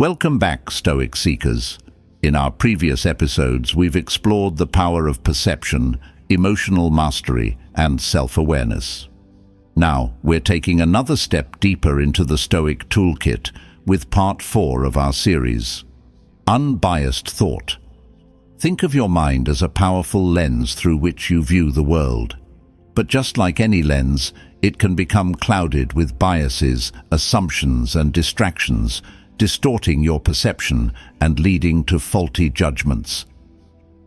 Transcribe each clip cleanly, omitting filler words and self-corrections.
Welcome back, Stoic seekers. In our previous episodes, we've explored the power of perception, emotional mastery, and self-awareness. Now, we're taking another step deeper into the Stoic toolkit with part 4 of our series, Unbiased Thought. Think of your mind as a powerful lens through which you view the world. But just like any lens, it can become clouded with biases, assumptions, and distractions, distorting your perception and leading to faulty judgments.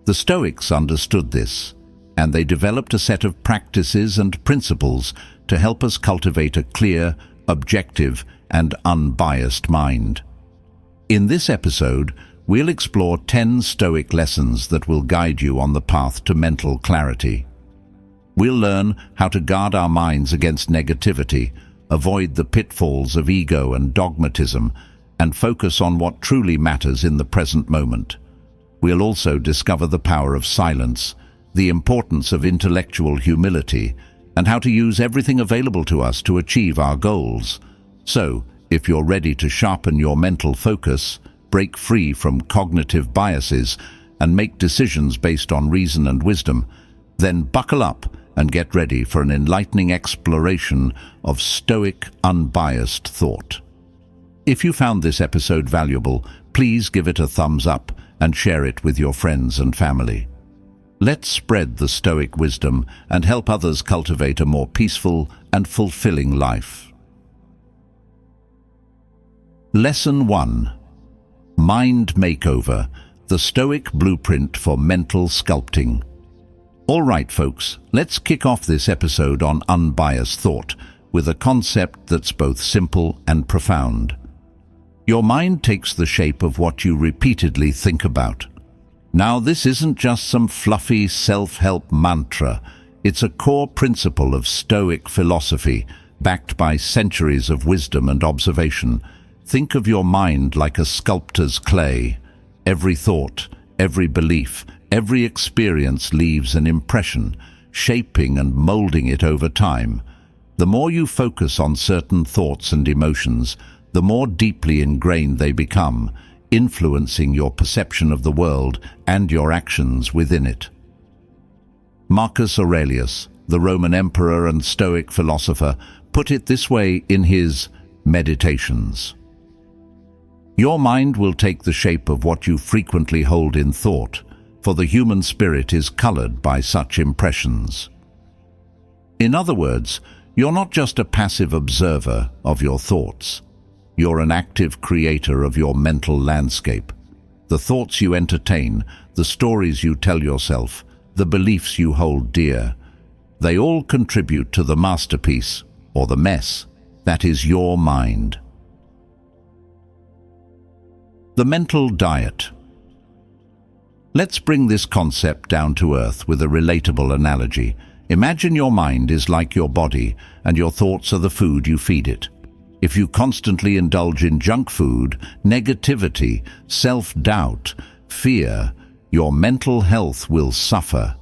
The Stoics understood this, and they developed a set of practices and principles to help us cultivate a clear, objective, and unbiased mind. In this episode, we'll explore 10 Stoic lessons that will guide you on the path to mental clarity. We'll learn how to guard our minds against negativity, avoid the pitfalls of ego and dogmatism, and focus on what truly matters in the present moment. We'll also discover the power of silence, the importance of intellectual humility, and how to use everything available to us to achieve our goals. So, if you're ready to sharpen your mental focus, break free from cognitive biases, and make decisions based on reason and wisdom, then buckle up and get ready for an enlightening exploration of Stoic unbiased thought. If you found this episode valuable, please give it a thumbs up and share it with your friends and family. Let's spread the Stoic wisdom and help others cultivate a more peaceful and fulfilling life. Lesson 1. Mind Makeover, the Stoic blueprint for mental sculpting. All right, folks, let's kick off this episode on unbiased thought with a concept that's both simple and profound. Your mind takes the shape of what you repeatedly think about. Now, this isn't just some fluffy self-help mantra. It's a core principle of Stoic philosophy, backed by centuries of wisdom and observation. Think of your mind like a sculptor's clay. Every thought, every belief, every experience leaves an impression, shaping and molding it over time. The more you focus on certain thoughts and emotions, the more deeply ingrained they become, influencing your perception of the world and your actions within it. Marcus Aurelius, the Roman emperor and Stoic philosopher, put it this way in his Meditations. Your mind will take the shape of what you frequently hold in thought, for the human spirit is colored by such impressions. In other words, you're not just a passive observer of your thoughts. You're an active creator of your mental landscape. The thoughts you entertain, the stories you tell yourself, the beliefs you hold dear, they all contribute to the masterpiece, or the mess, that is your mind. The mental diet. Let's bring this concept down to earth with a relatable analogy. Imagine your mind is like your body, and your thoughts are the food you feed it. If you constantly indulge in junk food, negativity, self-doubt, fear, your mental health will suffer.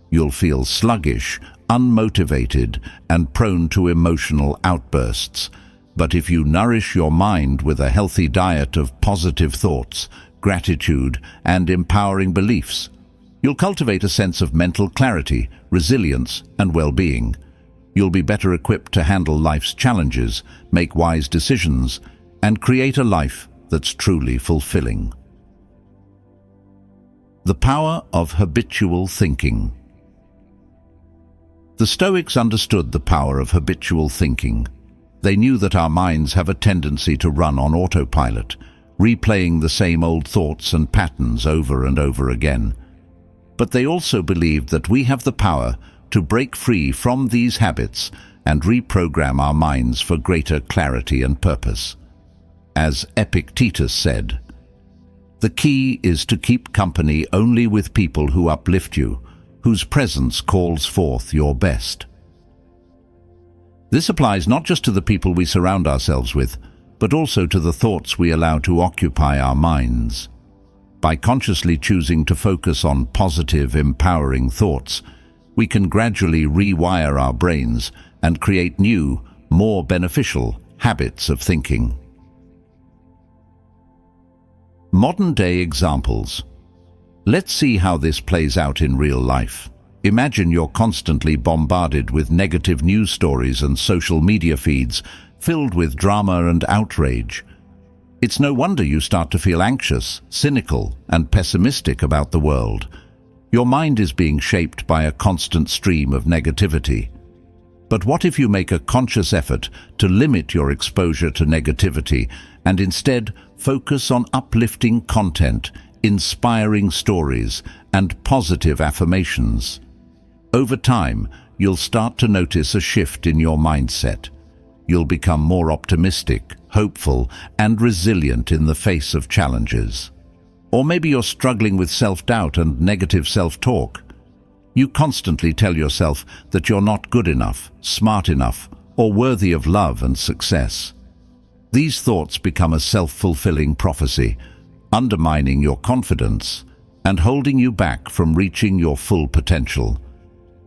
You'll feel sluggish, unmotivated, and prone to emotional outbursts. But if you nourish your mind with a healthy diet of positive thoughts, gratitude, and empowering beliefs, you'll cultivate a sense of mental clarity, resilience, and well-being. You'll be better equipped to handle life's challenges, make wise decisions, and create a life that's truly fulfilling. The power of habitual thinking. The Stoics understood the power of habitual thinking. They knew that our minds have a tendency to run on autopilot, replaying the same old thoughts and patterns over and over again. But they also believed that we have the power to break free from these habits and reprogram our minds for greater clarity and purpose. As Epictetus said, "The key is to keep company only with people who uplift you, whose presence calls forth your best." This applies not just to the people we surround ourselves with, but also to the thoughts we allow to occupy our minds. By consciously choosing to focus on positive, empowering thoughts, we can gradually rewire our brains and create new, more beneficial habits of thinking. Modern-day examples. Let's see how this plays out in real life. Imagine you're constantly bombarded with negative news stories and social media feeds filled with drama and outrage. It's no wonder you start to feel anxious, cynical, and pessimistic about the world. Your mind is being shaped by a constant stream of negativity. But what if you make a conscious effort to limit your exposure to negativity and instead focus on uplifting content, inspiring stories, and positive affirmations? Over time, you'll start to notice a shift in your mindset. You'll become more optimistic, hopeful, and resilient in the face of challenges. Or maybe you're struggling with self-doubt and negative self-talk. You constantly tell yourself that you're not good enough, smart enough, or worthy of love and success. These thoughts become a self-fulfilling prophecy, undermining your confidence and holding you back from reaching your full potential.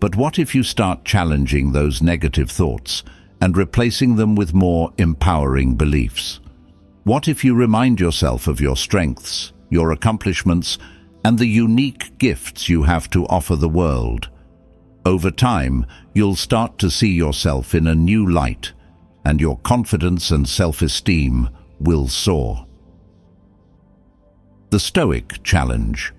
But what if you start challenging those negative thoughts and replacing them with more empowering beliefs? What if you remind yourself of your strengths, your accomplishments, and the unique gifts you have to offer the world? Over time, you'll start to see yourself in a new light, and your confidence and self-esteem will soar. The Stoic Challenge.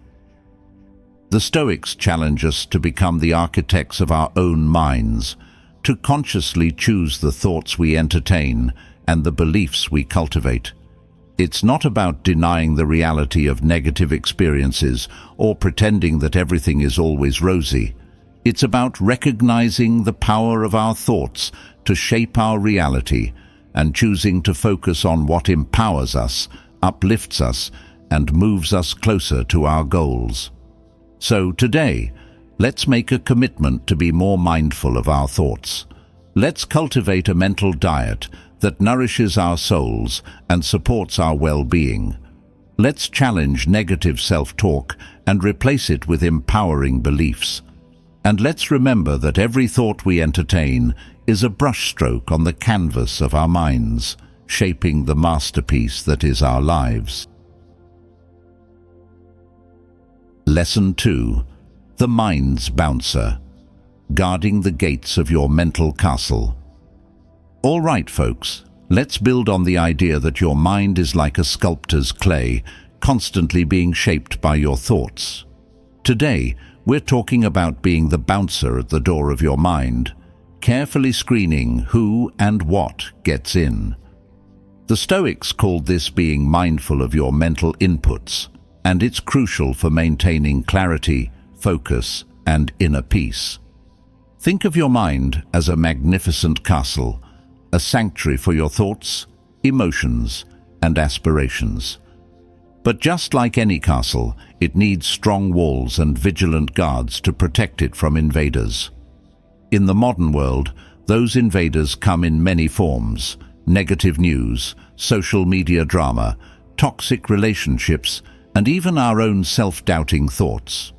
The Stoics challenge us to become the architects of our own minds, to consciously choose the thoughts we entertain and the beliefs we cultivate. It's not about denying the reality of negative experiences or pretending that everything is always rosy. It's about recognizing the power of our thoughts to shape our reality and choosing to focus on what empowers us, uplifts us, and moves us closer to our goals. So today, let's make a commitment to be more mindful of our thoughts. Let's cultivate a mental diet that nourishes our souls and supports our well-being. Let's challenge negative self-talk and replace it with empowering beliefs. And let's remember that every thought we entertain is a brushstroke on the canvas of our minds, shaping the masterpiece that is our lives. Lesson 2. The Mind's Bouncer. Guarding the gates of your mental castle. All right, folks, let's build on the idea that your mind is like a sculptor's clay, constantly being shaped by your thoughts. Today, we're talking about being the bouncer at the door of your mind, carefully screening who and what gets in. The Stoics called this being mindful of your mental inputs, and it's crucial for maintaining clarity, focus, and inner peace. Think of your mind as a magnificent castle, a sanctuary for your thoughts, emotions, and aspirations. But just like any castle, it needs strong walls and vigilant guards to protect it from invaders. In the modern world, those invaders come in many forms: negative news, social media drama, toxic relationships, and even our own self-doubting thoughts.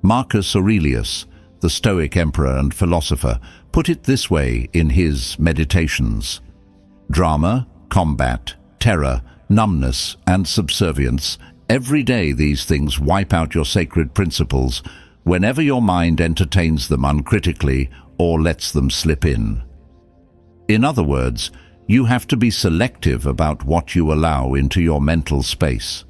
Marcus Aurelius, the Stoic emperor and philosopher, put it this way in his Meditations: drama, combat, terror, numbness, and subservience. Every day these things wipe out your sacred principles whenever your mind entertains them uncritically or lets them slip in. In other words, you have to be selective about what you allow into your mental space.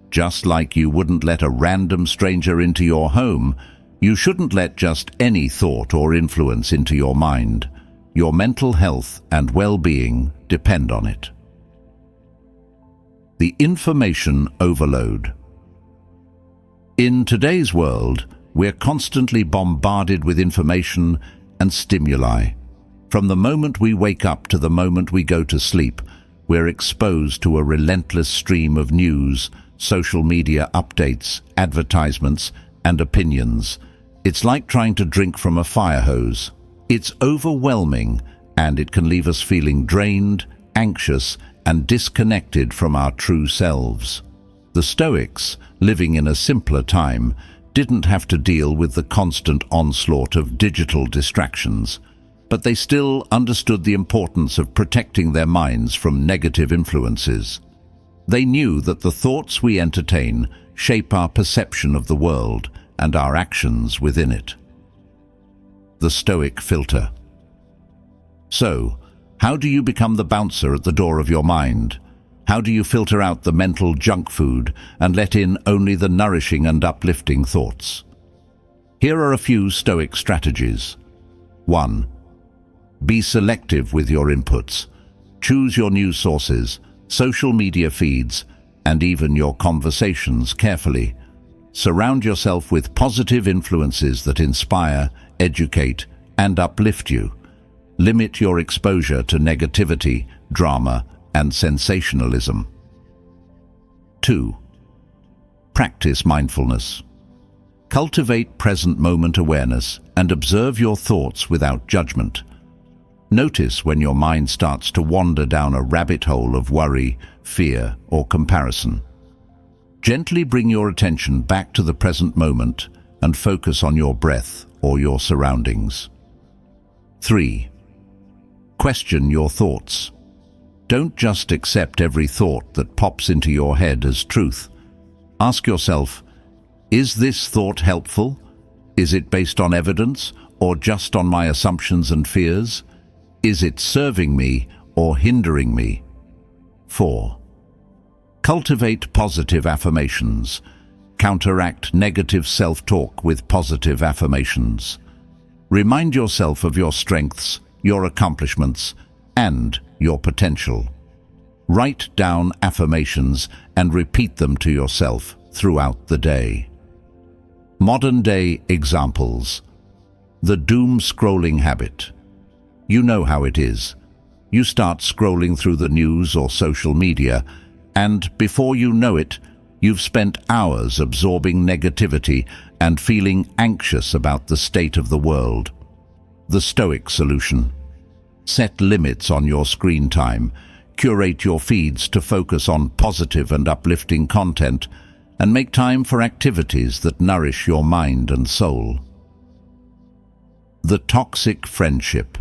Just like you wouldn't let a random stranger into your home, you shouldn't let just any thought or influence into your mind. Your mental health and well-being depend on it. The information overload. In today's world, we're constantly bombarded with information and stimuli. From the moment we wake up to the moment we go to sleep, we're exposed to a relentless stream of news, social media updates, advertisements, and opinions. It's like trying to drink from a fire hose. It's overwhelming, and it can leave us feeling drained, anxious, and disconnected from our true selves. The Stoics, living in a simpler time, didn't have to deal with the constant onslaught of digital distractions, but they still understood the importance of protecting their minds from negative influences. They knew that the thoughts we entertain shape our perception of the world and our actions within it. The Stoic filter. So, how do you become the bouncer at the door of your mind? How do you filter out the mental junk food and let in only the nourishing and uplifting thoughts? Here are a few Stoic strategies. 1. Be selective with your inputs. Choose your news sources, social media feeds, and even your conversations carefully. Surround yourself with positive influences that inspire, educate, and uplift you. Limit your exposure to negativity, drama, and sensationalism. 2. Practice mindfulness. Cultivate present-moment awareness and observe your thoughts without judgment. Notice when your mind starts to wander down a rabbit hole of worry, fear, or comparison. Gently bring your attention back to the present moment and focus on your breath or your surroundings. 3. Question your thoughts. Don't just accept every thought that pops into your head as truth. Ask yourself, is this thought helpful? Is it based on evidence or just on my assumptions and fears? Is it serving me or hindering me? 4. Cultivate positive affirmations. Counteract negative self-talk with positive affirmations. Remind yourself of your strengths, your accomplishments, and your potential. Write down affirmations and repeat them to yourself throughout the day. Modern-day examples. The doom-scrolling habit. You know how it is. You start scrolling through the news or social media, and before you know it, you've spent hours absorbing negativity and feeling anxious about the state of the world. The Stoic solution. Set limits on your screen time, curate your feeds to focus on positive and uplifting content, and make time for activities that nourish your mind and soul. The toxic friendship.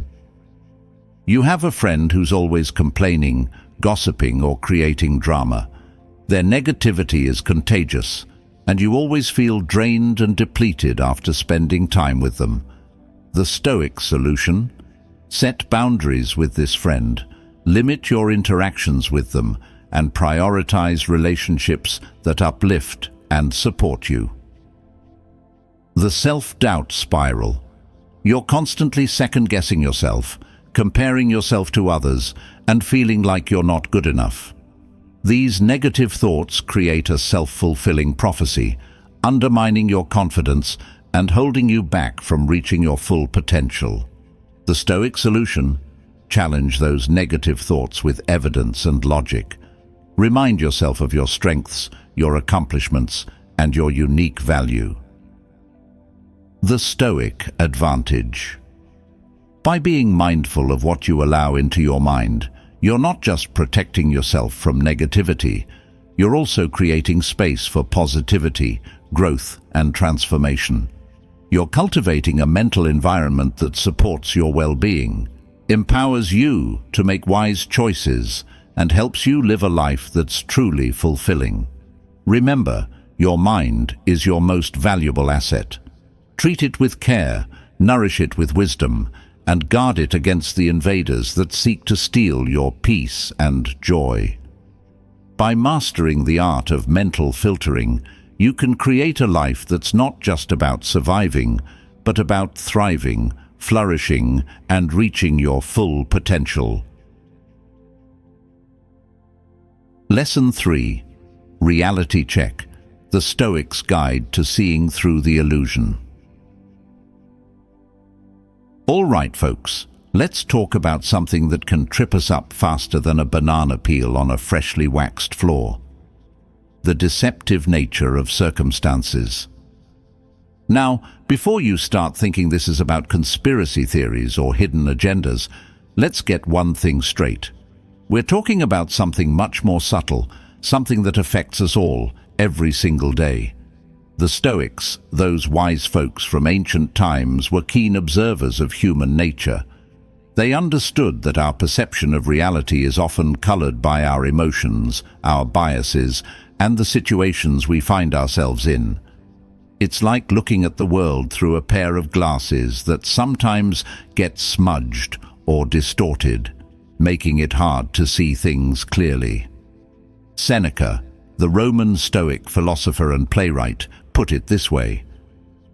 You have a friend who's always complaining, gossiping, or creating drama. Their negativity is contagious, and you always feel drained and depleted after spending time with them. The Stoic solution? Set boundaries with this friend, limit your interactions with them, and prioritize relationships that uplift and support you. The self-doubt spiral. You're constantly second-guessing yourself, comparing yourself to others, and feeling like you're not good enough. These negative thoughts create a self-fulfilling prophecy, undermining your confidence and holding you back from reaching your full potential. The Stoic solution? Challenge those negative thoughts with evidence and logic. Remind yourself of your strengths, your accomplishments, and your unique value. The Stoic advantage. By being mindful of what you allow into your mind, you're not just protecting yourself from negativity, you're also creating space for positivity, growth, and transformation. You're cultivating a mental environment that supports your well-being, empowers you to make wise choices, and helps you live a life that's truly fulfilling. Remember, your mind is your most valuable asset. Treat it with care, nourish it with wisdom, and guard it against the invaders that seek to steal your peace and joy. By mastering the art of mental filtering, you can create a life that's not just about surviving, but about thriving, flourishing, and reaching your full potential. Lesson 3. Reality Check. The Stoic's Guide to Seeing Through the Illusion. All right, folks, let's talk about something that can trip us up faster than a banana peel on a freshly waxed floor. The deceptive nature of circumstances. Now, before you start thinking this is about conspiracy theories or hidden agendas, let's get one thing straight. We're talking about something much more subtle, something that affects us all, every single day. The Stoics, those wise folks from ancient times, were keen observers of human nature. They understood that our perception of reality is often colored by our emotions, our biases, and the situations we find ourselves in. It's like looking at the world through a pair of glasses that sometimes get smudged or distorted, making it hard to see things clearly. Seneca, the Roman Stoic philosopher and playwright, put it this way: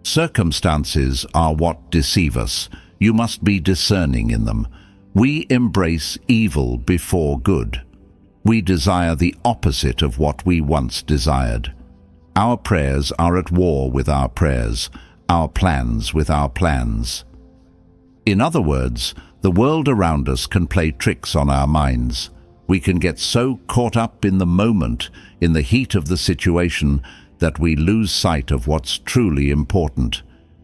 "Circumstances are what deceive us. You must be discerning in them. We embrace evil before good. We desire the opposite of what we once desired. Our prayers are at war with our prayers, our plans with our plans." In other words, the world around us can play tricks on our minds. We can get so caught up in the moment, in the heat of the situation, that we lose sight of what's truly important.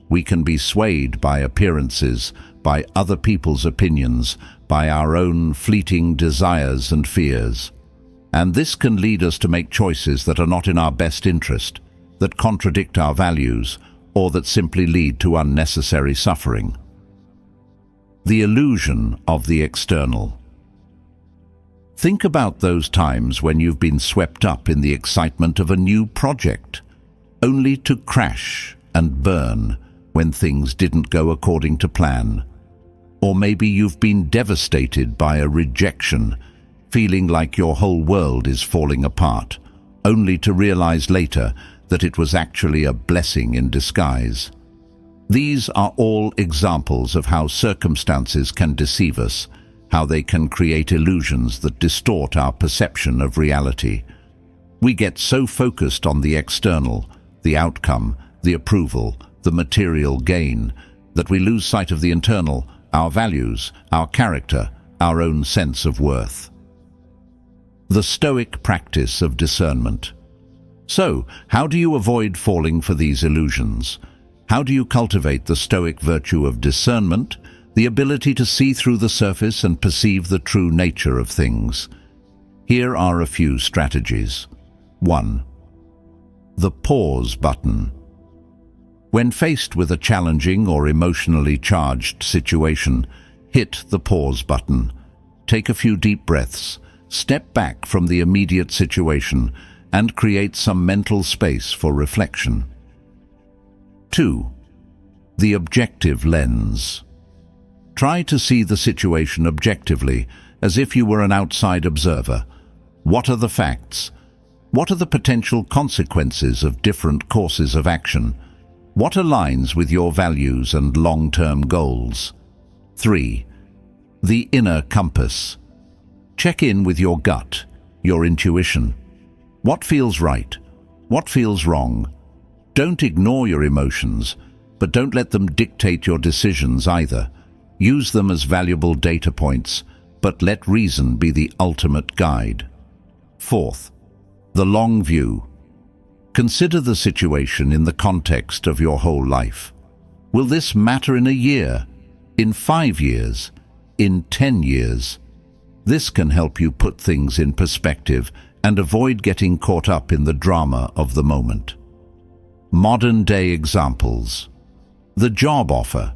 We can be swayed by appearances, by other people's opinions, by our own fleeting desires and fears. And this can lead us to make choices that are not in our best interest, that contradict our values, or that simply lead to unnecessary suffering. The illusion of the external. Think about those times when you've been swept up in the excitement of a new project, only to crash and burn when things didn't go according to plan. Or maybe you've been devastated by a rejection, feeling like your whole world is falling apart, only to realize later that it was actually a blessing in disguise. These are all examples of how circumstances can deceive us, how they can create illusions that distort our perception of reality. We get so focused on the external, the outcome, the approval, the material gain, that we lose sight of the internal, our values, our character, our own sense of worth. The Stoic practice of discernment. So, how do you avoid falling for these illusions? How do you cultivate the Stoic virtue of discernment, the ability to see through the surface and perceive the true nature of things? Here are a few strategies. 1. The pause button. When faced with a challenging or emotionally charged situation, hit the pause button. Take a few deep breaths, step back from the immediate situation, and create some mental space for reflection. 2. The objective lens. Try to see the situation objectively, as if you were an outside observer. What are the facts? What are the potential consequences of different courses of action? What aligns with your values and long-term goals? 3. The inner compass. Check in with your gut, your intuition. What feels right? What feels wrong? Don't ignore your emotions, but don't let them dictate your decisions either. Use them as valuable data points, but let reason be the ultimate guide. 4th, the long view. Consider the situation in the context of your whole life. Will this matter in a year, in 5 years, in 10 years? This can help you put things in perspective and avoid getting caught up in the drama of the moment. Modern-day examples. The job offer.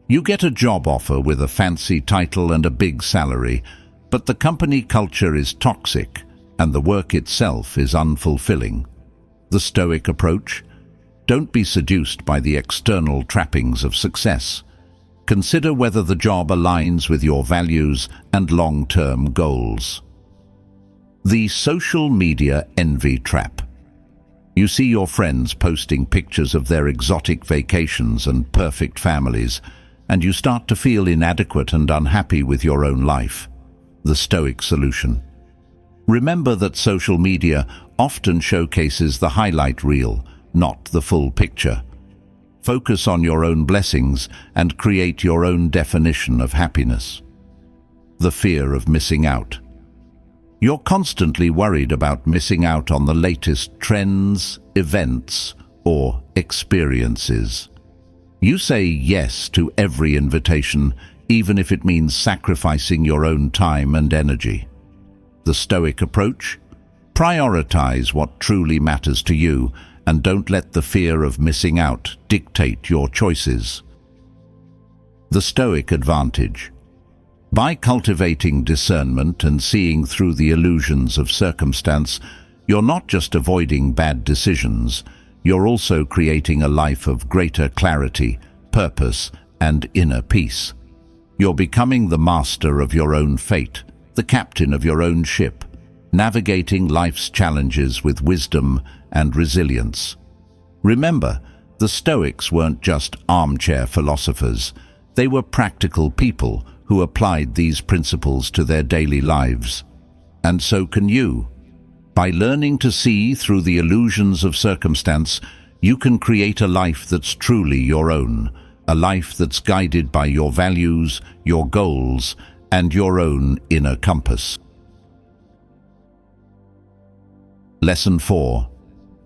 You get a job offer with a fancy title and a big salary, but the company culture is toxic and the work itself is unfulfilling. The Stoic approach: don't be seduced by the external trappings of success. Consider whether the job aligns with your values and long-term goals. The social media envy trap. You see your friends posting pictures of their exotic vacations and perfect families, and you start to feel inadequate and unhappy with your own life. The Stoic solution: remember that social media often showcases the highlight reel, not the full picture. Focus on your own blessings and create your own definition of happiness. The fear of missing out. You're constantly worried about missing out on the latest trends, events, or experiences. You say yes to every invitation, even if it means sacrificing your own time and energy. The Stoic approach: prioritize what truly matters to you and don't let the fear of missing out dictate your choices. The Stoic advantage: By cultivating discernment and seeing through the illusions of circumstance, you're not just avoiding bad decisions, you're also creating a life of greater clarity, purpose, and inner peace. You're becoming the master of your own fate, the captain of your own ship, navigating life's challenges with wisdom and resilience. Remember, the Stoics weren't just armchair philosophers. They were practical people who applied these principles to their daily lives. And so can you. By learning to see through the illusions of circumstance, you can create a life that's truly your own, a life that's guided by your values, your goals, and your own inner compass. Lesson 4.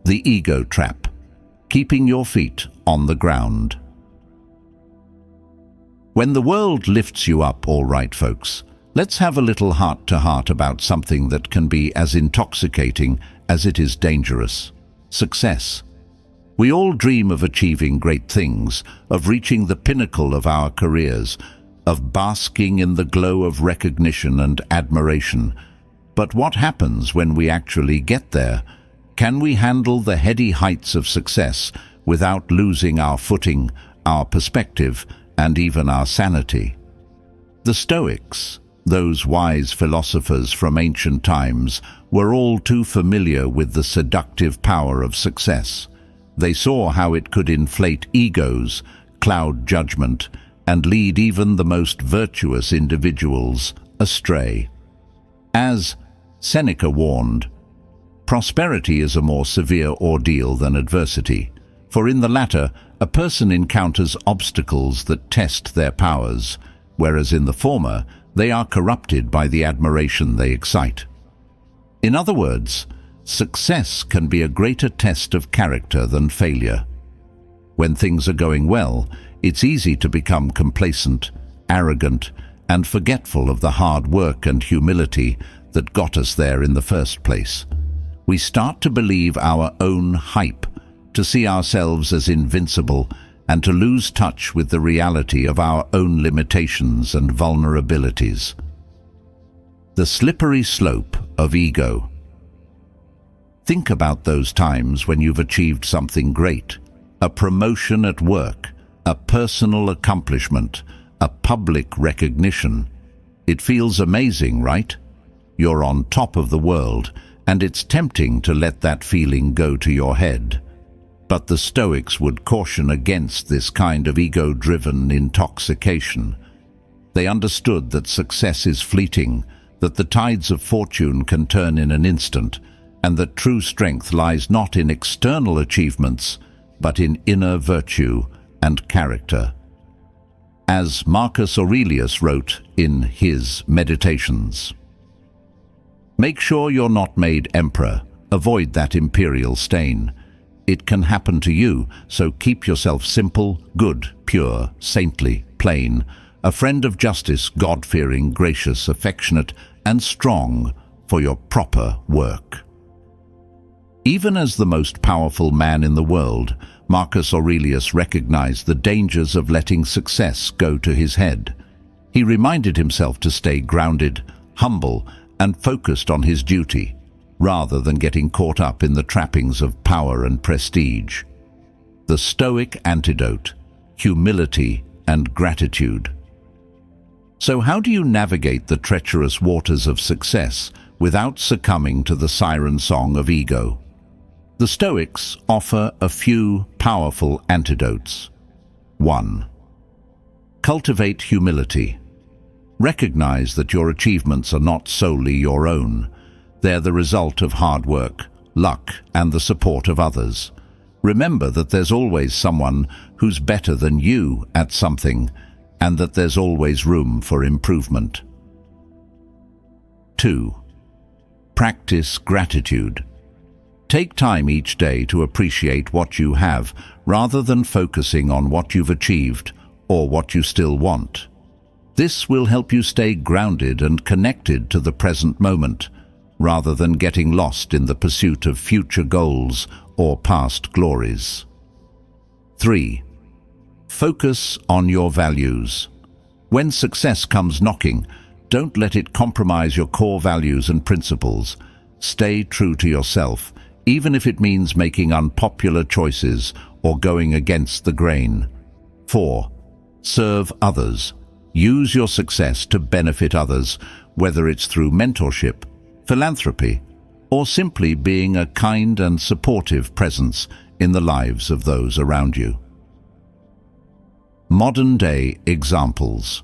The Ego Trap. Keeping your feet on the ground. When the world lifts you up, all right, folks, let's have a little heart-to-heart about something that can be as intoxicating as it is dangerous. Success. We all dream of achieving great things, of reaching the pinnacle of our careers, of basking in the glow of recognition and admiration. But what happens when we actually get there? Can we handle the heady heights of success without losing our footing, our perspective, and even our sanity? The Stoics, those wise philosophers from ancient times, were all too familiar with the seductive power of success. They saw how it could inflate egos, cloud judgment, and lead even the most virtuous individuals astray. As Seneca warned, prosperity is a more severe ordeal than adversity, for in the latter, a person encounters obstacles that test their powers, whereas in the former, they are corrupted by the admiration they excite. In other words, success can be a greater test of character than failure. When things are going well, it's easy to become complacent, arrogant, and forgetful of the hard work and humility that got us there in the first place. We start to believe our own hype, to see ourselves as invincible, and to lose touch with the reality of our own limitations and vulnerabilities. The slippery slope of ego. Think about those times when you've achieved something great, a promotion at work, a personal accomplishment, a public recognition. It feels amazing, right? You're on top of the world, and it's tempting to let that feeling go to your head. But the Stoics would caution against this kind of ego-driven intoxication. They understood that success is fleeting, that the tides of fortune can turn in an instant, and that true strength lies not in external achievements, but in inner virtue and character. As Marcus Aurelius wrote in his Meditations, "Make sure you're not made emperor. Avoid that imperial stain. It can happen to you, so keep yourself simple, good, pure, saintly, plain, a friend of justice, God-fearing, gracious, affectionate, and strong for your proper work." Even as the most powerful man in the world, Marcus Aurelius recognized the dangers of letting success go to his head. He reminded himself to stay grounded, humble, and focused on his duty, rather than getting caught up in the trappings of power and prestige. The Stoic antidote: humility and gratitude. So how do you navigate the treacherous waters of success without succumbing to the siren song of ego? The Stoics offer a few powerful antidotes. 1. Cultivate humility. Recognize that your achievements are not solely your own. They're the result of hard work, luck, and the support of others. Remember that there's always someone who's better than you at something, and that there's always room for improvement. 2. Practice gratitude. Take time each day to appreciate what you have, rather than focusing on what you've achieved or what you still want. This will help you stay grounded and connected to the present moment, rather than getting lost in the pursuit of future goals or past glories. 3. Focus on your values. When success comes knocking, don't let it compromise your core values and principles. Stay true to yourself, even if it means making unpopular choices or going against the grain. 4. Serve others. Use your success to benefit others, whether it's through mentorship, philanthropy, or simply being a kind and supportive presence in the lives of those around you. Modern-day examples.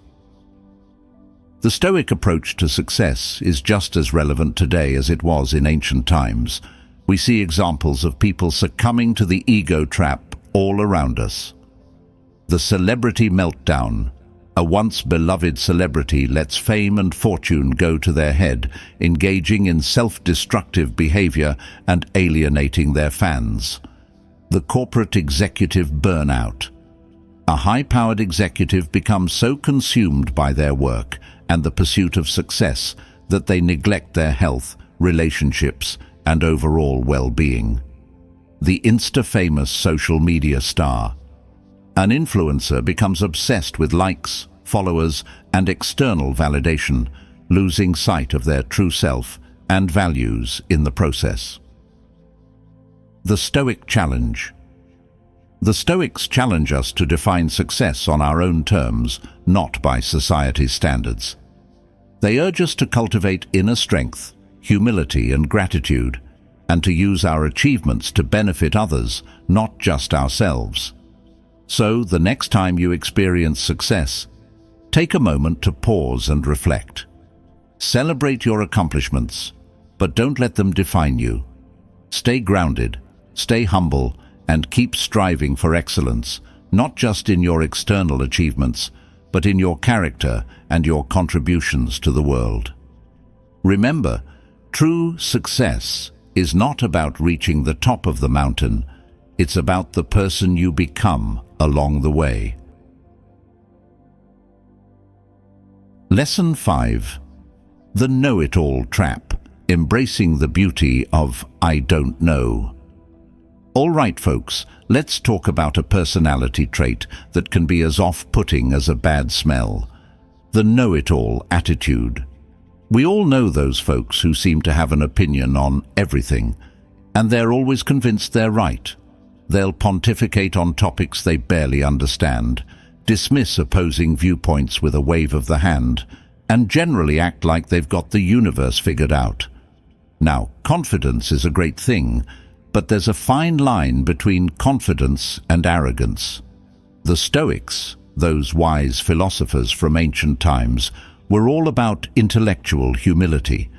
The Stoic approach to success is just as relevant today as it was in ancient times. We see examples of people succumbing to the ego trap all around us. The celebrity meltdown. A once beloved celebrity lets fame and fortune go to their head, engaging in self-destructive behavior and alienating their fans. The corporate executive burnout. A high-powered executive becomes so consumed by their work and the pursuit of success that they neglect their health, relationships, and overall well-being. The Insta-famous social media star. An influencer becomes obsessed with likes, followers, and external validation, losing sight of their true self and values in the process. The Stoic challenge. The Stoics challenge us to define success on our own terms, not by society's standards. They urge us to cultivate inner strength, humility, and gratitude, and to use our achievements to benefit others, not just ourselves. So, the next time you experience success, take a moment to pause and reflect. Celebrate your accomplishments, but don't let them define you. Stay grounded, stay humble, and keep striving for excellence, not just in your external achievements, but in your character and your contributions to the world. Remember, true success is not about reaching the top of the mountain. It's about the person you become along the way. Lesson 5. The Know-It-All Trap. Embracing the beauty of I don't know. All right, folks, let's talk about a personality trait that can be as off-putting as a bad smell. The know-it-all attitude. We all know those folks who seem to have an opinion on everything, and they're always convinced they're right. They'll pontificate on topics they barely understand, dismiss opposing viewpoints with a wave of the hand, and generally act like they've got the universe figured out. Now, confidence is a great thing, but there's a fine line between confidence and arrogance. The Stoics, those wise philosophers from ancient times, were all about intellectual humility.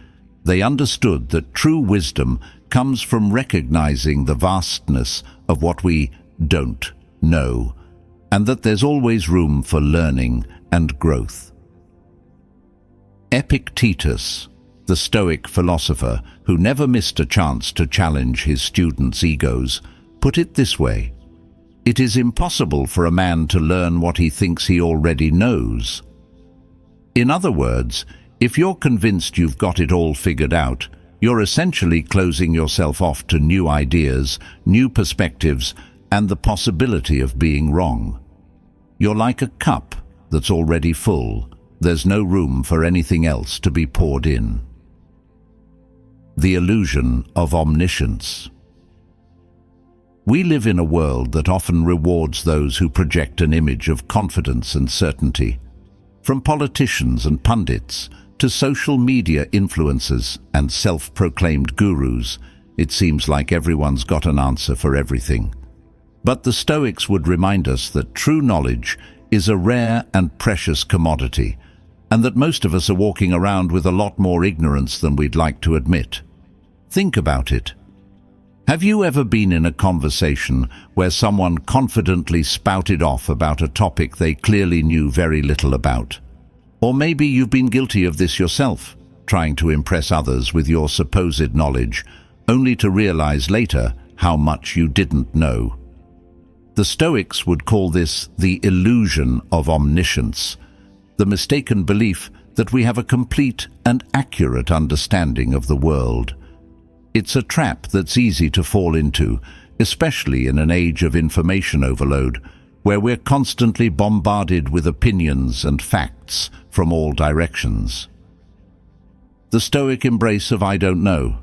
They understood that true wisdom comes from recognizing the vastness of what we don't know, and that there's always room for learning and growth. Epictetus, the Stoic philosopher who never missed a chance to challenge his students' egos, put it this way: "It is impossible for a man to learn what he thinks he already knows." In other words, if you're convinced you've got it all figured out, you're essentially closing yourself off to new ideas, new perspectives, and the possibility of being wrong. You're like a cup that's already full. There's no room for anything else to be poured in. The illusion of omniscience. We live in a world that often rewards those who project an image of confidence and certainty. From politicians and pundits to social media influencers and self-proclaimed gurus, it seems like everyone's got an answer for everything. But the Stoics would remind us that true knowledge is a rare and precious commodity, and that most of us are walking around with a lot more ignorance than we'd like to admit. Think about it. Have you ever been in a conversation where someone confidently spouted off about a topic they clearly knew very little about? Or maybe you've been guilty of this yourself, trying to impress others with your supposed knowledge, only to realize later how much you didn't know. The Stoics would call this the illusion of omniscience, the mistaken belief that we have a complete and accurate understanding of the world. It's a trap that's easy to fall into, especially in an age of information overload, where we're constantly bombarded with opinions and facts from all directions. The Stoic embrace of I don't know.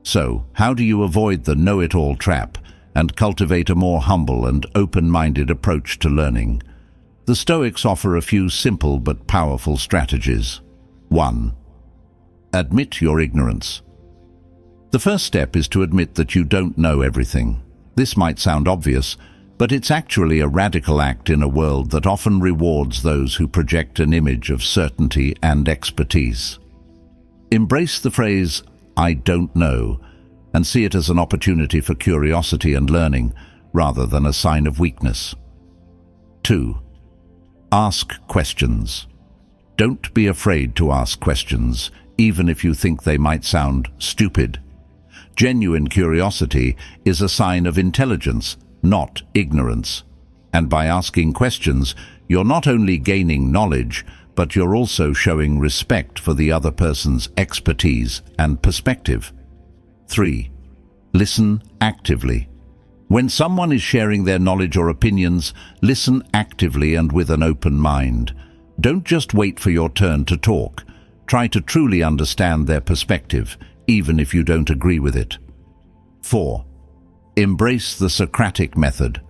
So, how do you avoid the know-it-all trap and cultivate a more humble and open-minded approach to learning? The Stoics offer a few simple but powerful strategies. 1. Admit your ignorance. The first step is to admit that you don't know everything. This might sound obvious, but it's actually a radical act in a world that often rewards those who project an image of certainty and expertise. Embrace the phrase, I don't know, and see it as an opportunity for curiosity and learning, rather than a sign of weakness. 2. Ask questions. Don't be afraid to ask questions, even if you think they might sound stupid. Genuine curiosity is a sign of intelligence, not ignorance. And by asking questions, you're not only gaining knowledge, but you're also showing respect for the other person's expertise and perspective. 3. Listen actively. When someone is sharing their knowledge or opinions, listen actively and with an open mind. Don't just wait for your turn to talk. Try to truly understand their perspective, even if you don't agree with it. 4. Embrace the Socratic method.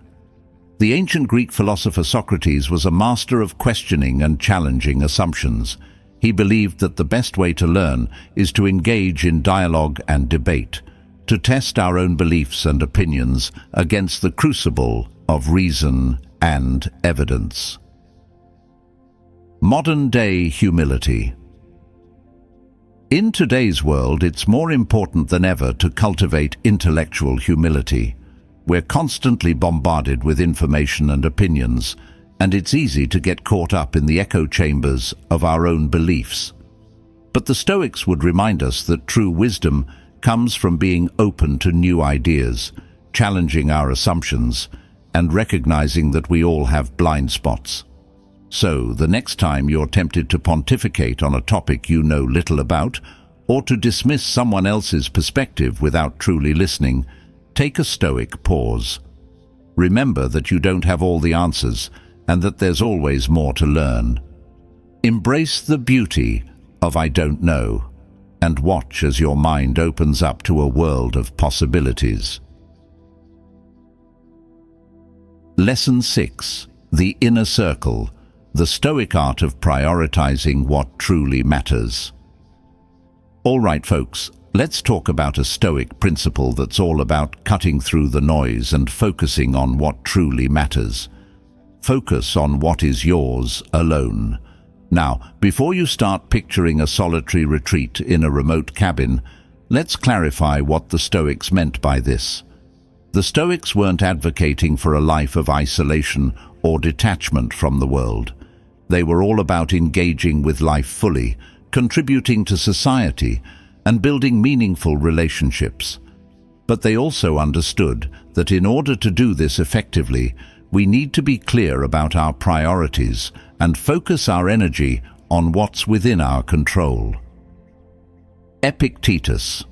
The ancient Greek philosopher Socrates was a master of questioning and challenging assumptions. He believed that the best way to learn is to engage in dialogue and debate, to test our own beliefs and opinions against the crucible of reason and evidence. Modern-day humility. In today's world, it's more important than ever to cultivate intellectual humility. We're constantly bombarded with information and opinions, and it's easy to get caught up in the echo chambers of our own beliefs. But the Stoics would remind us that true wisdom comes from being open to new ideas, challenging our assumptions, and recognizing that we all have blind spots. So, the next time you're tempted to pontificate on a topic you know little about, or to dismiss someone else's perspective without truly listening, take a Stoic pause. Remember that you don't have all the answers, and that there's always more to learn. Embrace the beauty of I don't know, and watch as your mind opens up to a world of possibilities. Lesson 6. The Inner Circle. The Stoic art of prioritizing what truly matters. All right, folks, let's talk about a Stoic principle that's all about cutting through the noise and focusing on what truly matters. Focus on what is yours alone. Now, before you start picturing a solitary retreat in a remote cabin, let's clarify what the Stoics meant by this. The Stoics weren't advocating for a life of isolation or detachment from the world. They were all about engaging with life fully, contributing to society, and building meaningful relationships. But they also understood that in order to do this effectively, we need to be clear about our priorities and focus our energy on what's within our control. Epictetus,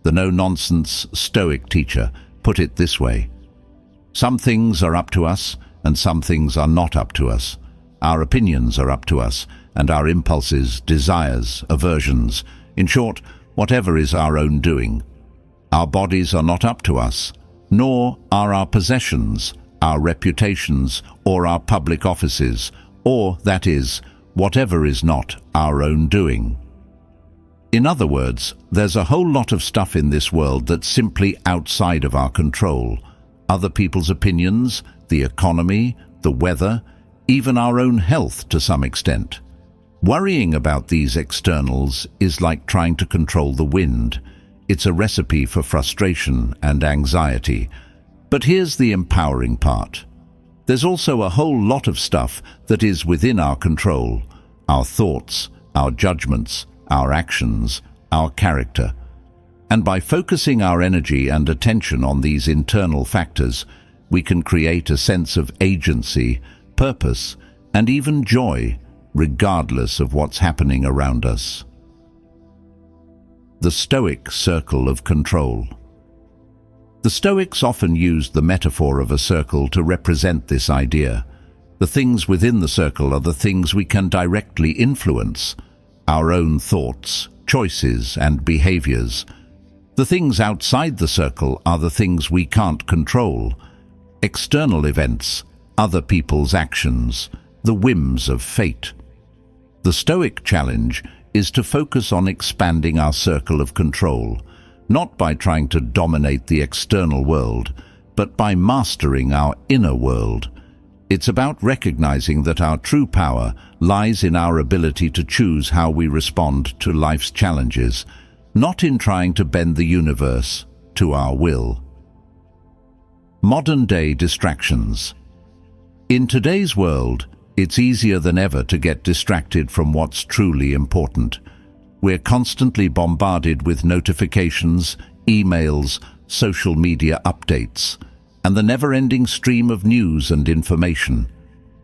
the no-nonsense Stoic teacher, put it this way: some things are up to us, and some things are not up to us. Our opinions are up to us, and our impulses, desires, aversions, in short, whatever is our own doing. Our bodies are not up to us, nor are our possessions, our reputations, or our public offices, or, that is, whatever is not our own doing. In other words, there's a whole lot of stuff in this world that's simply outside of our control. Other people's opinions, the economy, the weather, even our own health to some extent. Worrying about these externals is like trying to control the wind. It's a recipe for frustration and anxiety. But here's the empowering part. There's also a whole lot of stuff that is within our control: our thoughts, our judgments, our actions, our character. And by focusing our energy and attention on these internal factors, we can create a sense of agency, purpose, and even joy, regardless of what's happening around us. The Stoic circle of control. The Stoics often used the metaphor of a circle to represent this idea. The things within the circle are the things we can directly influence, our own thoughts, choices, and behaviors. The things outside the circle are the things we can't control, external events, other people's actions, the whims of fate. The Stoic challenge is to focus on expanding our circle of control, not by trying to dominate the external world, but by mastering our inner world. It's about recognizing that our true power lies in our ability to choose how we respond to life's challenges, not in trying to bend the universe to our will. Modern-day distractions. In today's world, it's easier than ever to get distracted from what's truly important. We're constantly bombarded with notifications, emails, social media updates, and the never-ending stream of news and information.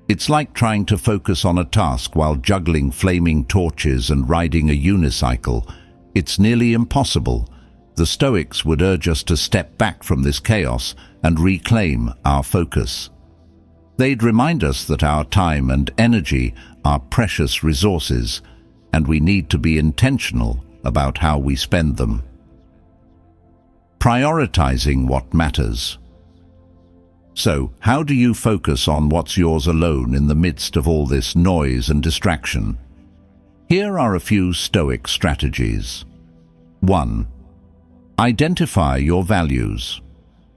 It's like trying to focus on a task while juggling flaming torches and riding a unicycle. It's nearly impossible. The Stoics would urge us to step back from this chaos and reclaim our focus. They'd remind us that our time and energy are precious resources, and we need to be intentional about how we spend them. Prioritizing what matters. So, how do you focus on what's yours alone in the midst of all this noise and distraction? Here are a few Stoic strategies. 1. Identify your values.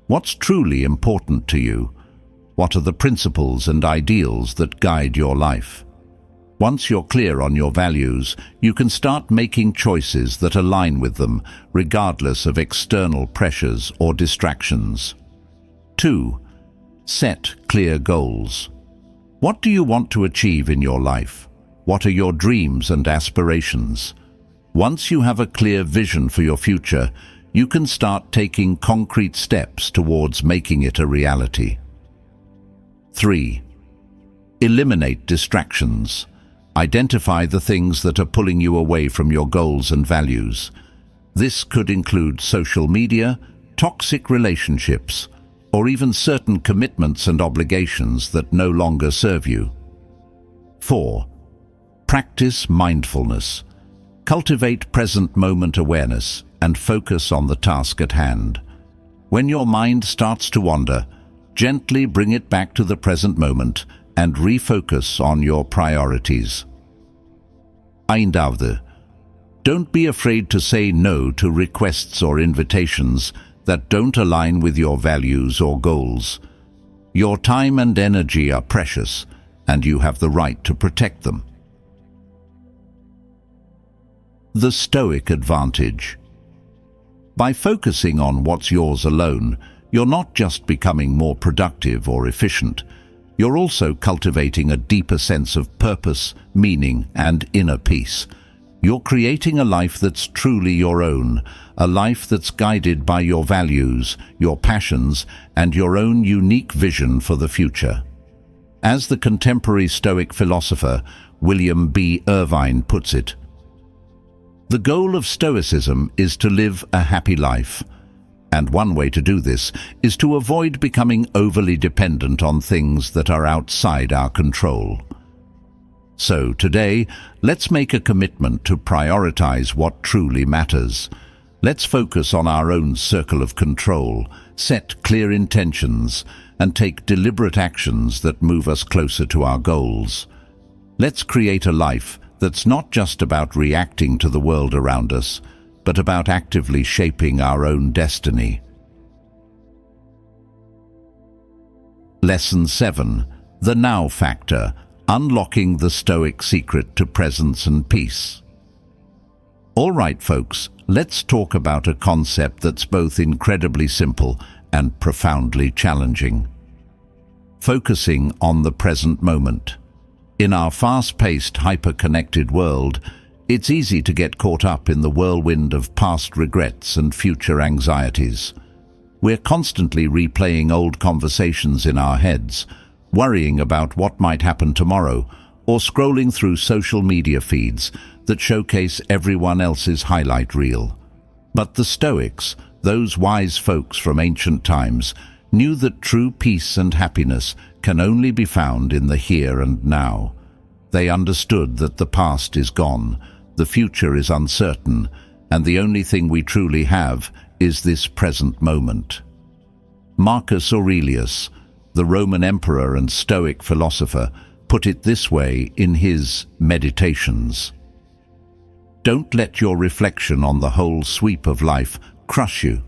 What's truly important to you? What are the principles and ideals that guide your life? Once you're clear on your values, you can start making choices that align with them, regardless of external pressures or distractions. 2. Set clear goals. What do you want to achieve in your life? What are your dreams and aspirations? Once you have a clear vision for your future, you can start taking concrete steps towards making it a reality. 3. Eliminate distractions. Identify the things that are pulling you away from your goals and values. This could include social media, toxic relationships, or even certain commitments and obligations that no longer serve you. 4. Practice mindfulness. Cultivate present moment awareness and focus on the task at hand. When your mind starts to wander, gently bring it back to the present moment and refocus on your priorities. 5. Don't be afraid to say no to requests or invitations that don't align with your values or goals. Your time and energy are precious, and you have the right to protect them. The Stoic advantage. By focusing on what's yours alone, you're not just becoming more productive or efficient, you're also cultivating a deeper sense of purpose, meaning, and inner peace. You're creating a life that's truly your own, a life that's guided by your values, your passions, and your own unique vision for the future. As the contemporary Stoic philosopher William B. Irvine puts it, the goal of Stoicism is to live a happy life, and one way to do this is to avoid becoming overly dependent on things that are outside our control. So today, let's make a commitment to prioritize what truly matters. Let's focus on our own circle of control, set clear intentions, and take deliberate actions that move us closer to our goals. Let's create a life that's not just about reacting to the world around us, but about actively shaping our own destiny. Lesson 7. The Now Factor. Unlocking the Stoic secret to presence and peace. All right, folks, let's talk about a concept that's both incredibly simple and profoundly challenging. Focusing on the present moment. In our fast-paced, hyper-connected world, it's easy to get caught up in the whirlwind of past regrets and future anxieties. We're constantly replaying old conversations in our heads, worrying about what might happen tomorrow, or scrolling through social media feeds that showcase everyone else's highlight reel. But the Stoics, those wise folks from ancient times, knew that true peace and happiness can only be found in the here and now. They understood that the past is gone, the future is uncertain, and the only thing we truly have is this present moment. Marcus Aurelius, the Roman emperor and Stoic philosopher, put it this way in his Meditations. Don't let your reflection on the whole sweep of life crush you.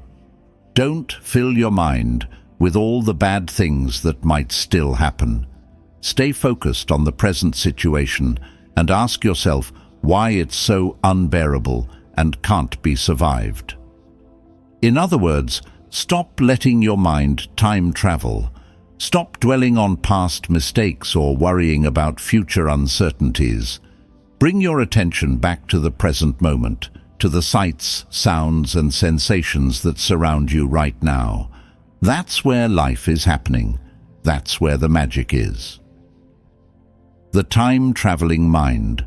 Don't fill your mind with all the bad things that might still happen. Stay focused on the present situation and ask yourself why it's so unbearable and can't be survived. In other words, stop letting your mind time travel. Stop dwelling on past mistakes or worrying about future uncertainties. Bring your attention back to the present moment, to the sights, sounds, and sensations that surround you right now. That's where life is happening. That's where the magic is. The time-traveling mind.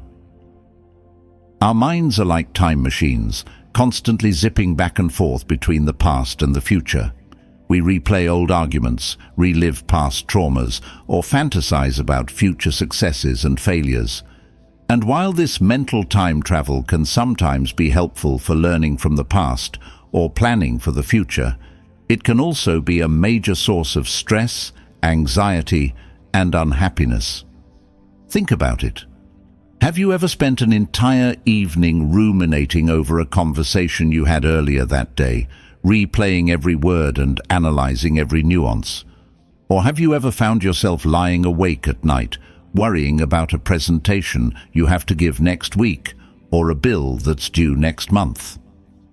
Our minds are like time machines, constantly zipping back and forth between the past and the future. We replay old arguments, relive past traumas, or fantasize about future successes and failures. And while this mental time travel can sometimes be helpful for learning from the past or planning for the future, it can also be a major source of stress, anxiety, and unhappiness. Think about it. Have you ever spent an entire evening ruminating over a conversation you had earlier that day, replaying every word and analyzing every nuance? Or have you ever found yourself lying awake at night, worrying about a presentation you have to give next week or a bill that's due next month?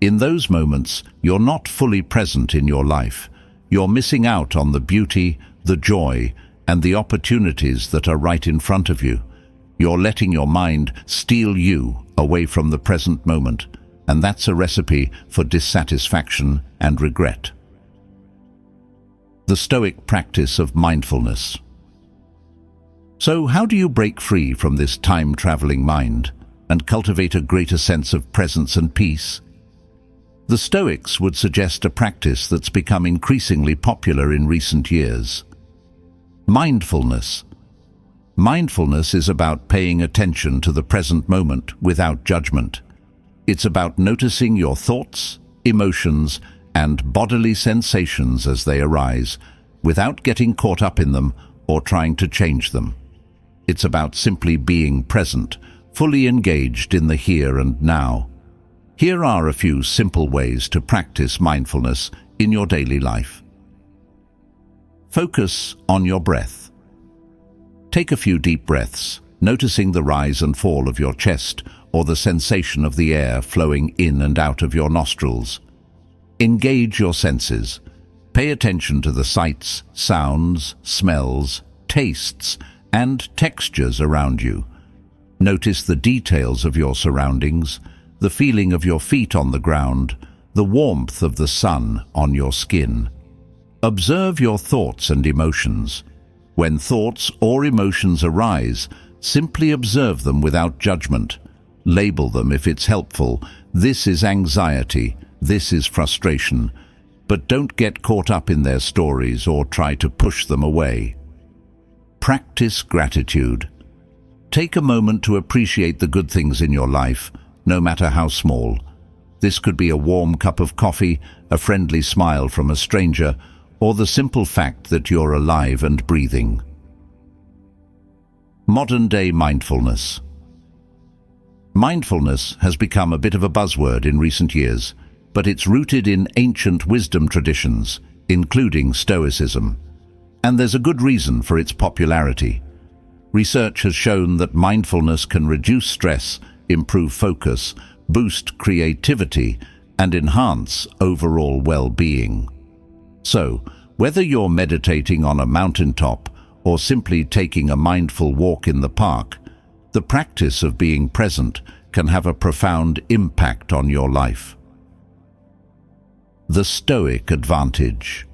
In those moments, you're not fully present in your life. You're missing out on the beauty, the joy, and the opportunities that are right in front of you. You're letting your mind steal you away from the present moment, and that's a recipe for dissatisfaction and regret. The Stoic practice of mindfulness. So how do you break free from this time-traveling mind and cultivate a greater sense of presence and peace? The Stoics would suggest a practice that's become increasingly popular in recent years. Mindfulness. Mindfulness is about paying attention to the present moment without judgment. It's about noticing your thoughts, emotions, and bodily sensations as they arise, without getting caught up in them or trying to change them. It's about simply being present, fully engaged in the here and now. Here are a few simple ways to practice mindfulness in your daily life. Focus on your breath. Take a few deep breaths, noticing the rise and fall of your chest or the sensation of the air flowing in and out of your nostrils. Engage your senses. Pay attention to the sights, sounds, smells, tastes, and textures around you. Notice the details of your surroundings, the feeling of your feet on the ground, the warmth of the sun on your skin. Observe your thoughts and emotions. When thoughts or emotions arise, simply observe them without judgment. Label them if it's helpful. This is anxiety, this is frustration. But don't get caught up in their stories or try to push them away. Practice gratitude. Take a moment to appreciate the good things in your life, no matter how small. This could be a warm cup of coffee, a friendly smile from a stranger, or the simple fact that you're alive and breathing. Modern-day mindfulness. Mindfulness has become a bit of a buzzword in recent years, but it's rooted in ancient wisdom traditions, including Stoicism. And there's a good reason for its popularity. Research has shown that mindfulness can reduce stress, improve focus, boost creativity, and enhance overall well-being. So, whether you're meditating on a mountaintop or simply taking a mindful walk in the park, the practice of being present can have a profound impact on your life. The Stoic advantage.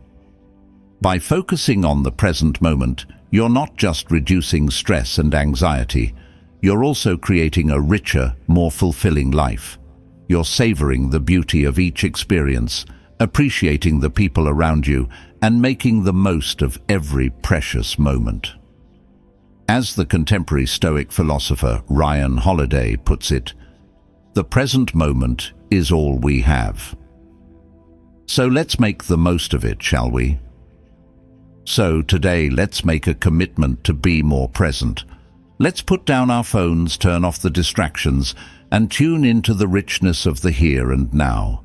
By focusing on the present moment, you're not just reducing stress and anxiety, you're also creating a richer, more fulfilling life. You're savoring the beauty of each experience, appreciating the people around you, and making the most of every precious moment. As the contemporary Stoic philosopher Ryan Holiday puts it, the present moment is all we have. So let's make the most of it, shall we? So today, let's make a commitment to be more present. Let's put down our phones, turn off the distractions, and tune into the richness of the here and now.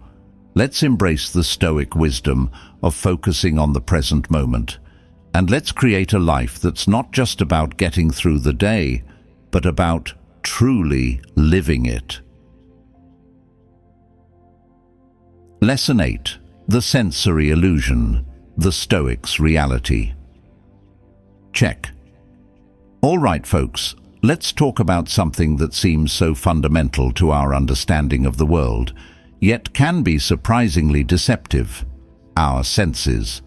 Let's embrace the Stoic wisdom of focusing on the present moment. And let's create a life that's not just about getting through the day, but about truly living it. Lesson 8. The sensory illusion, the Stoic's reality. Check. All right, folks, let's talk about something that seems so fundamental to our understanding of the world, yet can be surprisingly deceptive: our senses.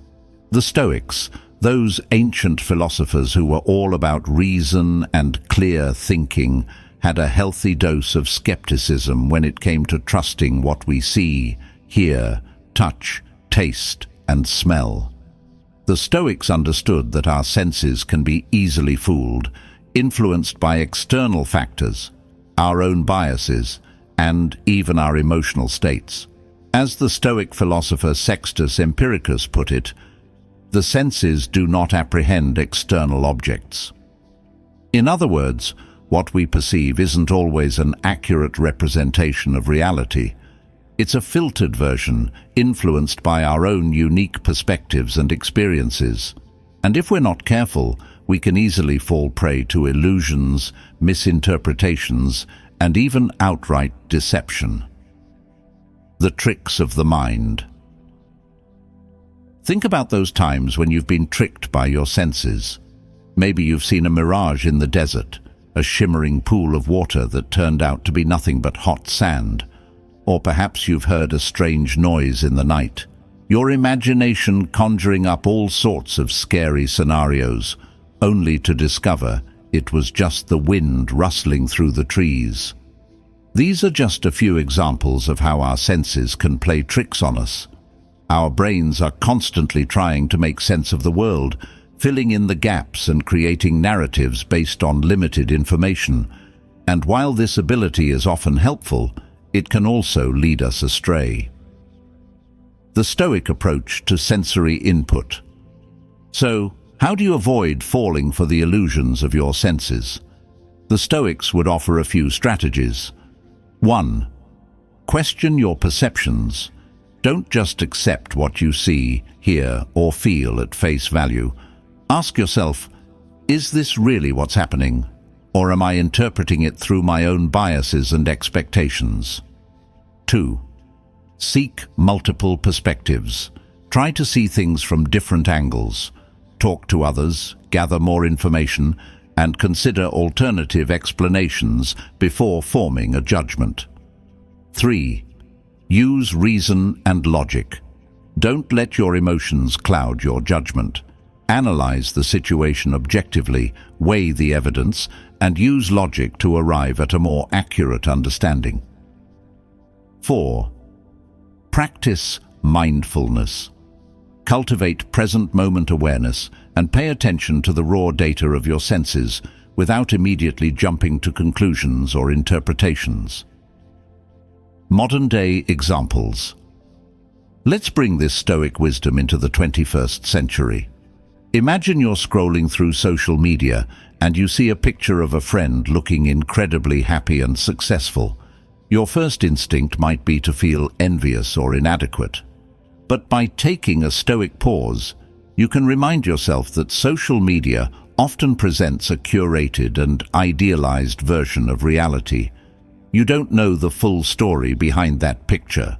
The Stoics, those ancient philosophers who were all about reason and clear thinking, had a healthy dose of skepticism when it came to trusting what we see, hear, touch, taste, and smell. The Stoics understood that our senses can be easily fooled, influenced by external factors, our own biases, and even our emotional states. As the Stoic philosopher Sextus Empiricus put it, the senses do not apprehend external objects. In other words, what we perceive isn't always an accurate representation of reality. It's a filtered version, influenced by our own unique perspectives and experiences. And if we're not careful, we can easily fall prey to illusions, misinterpretations, and even outright deception. The tricks of the mind. Think about those times when you've been tricked by your senses. Maybe you've seen a mirage in the desert, a shimmering pool of water that turned out to be nothing but hot sand. Or perhaps you've heard a strange noise in the night, your imagination conjuring up all sorts of scary scenarios, only to discover it was just the wind rustling through the trees. These are just a few examples of how our senses can play tricks on us. Our brains are constantly trying to make sense of the world, filling in the gaps and creating narratives based on limited information. And while this ability is often helpful, it can also lead us astray. The Stoic approach to sensory input. So, how do you avoid falling for the illusions of your senses? The Stoics would offer a few strategies. 1. Question your perceptions. Don't just accept what you see, hear, or feel at face value. Ask yourself, is this really what's happening? Or am I interpreting it through my own biases and expectations? 2. Seek multiple perspectives. Try to see things from different angles. Talk to others, gather more information, and consider alternative explanations before forming a judgment. 3. Use reason and logic. Don't let your emotions cloud your judgment. Analyze the situation objectively, weigh the evidence, and use logic to arrive at a more accurate understanding. 4. Practice mindfulness. Cultivate present-moment awareness and pay attention to the raw data of your senses without immediately jumping to conclusions or interpretations. Modern-day examples. Let's bring this Stoic wisdom into the 21st century. Imagine you're scrolling through social media and you see a picture of a friend looking incredibly happy and successful. Your first instinct might be to feel envious or inadequate. But by taking a Stoic pause, you can remind yourself that social media often presents a curated and idealized version of reality. You don't know the full story behind that picture,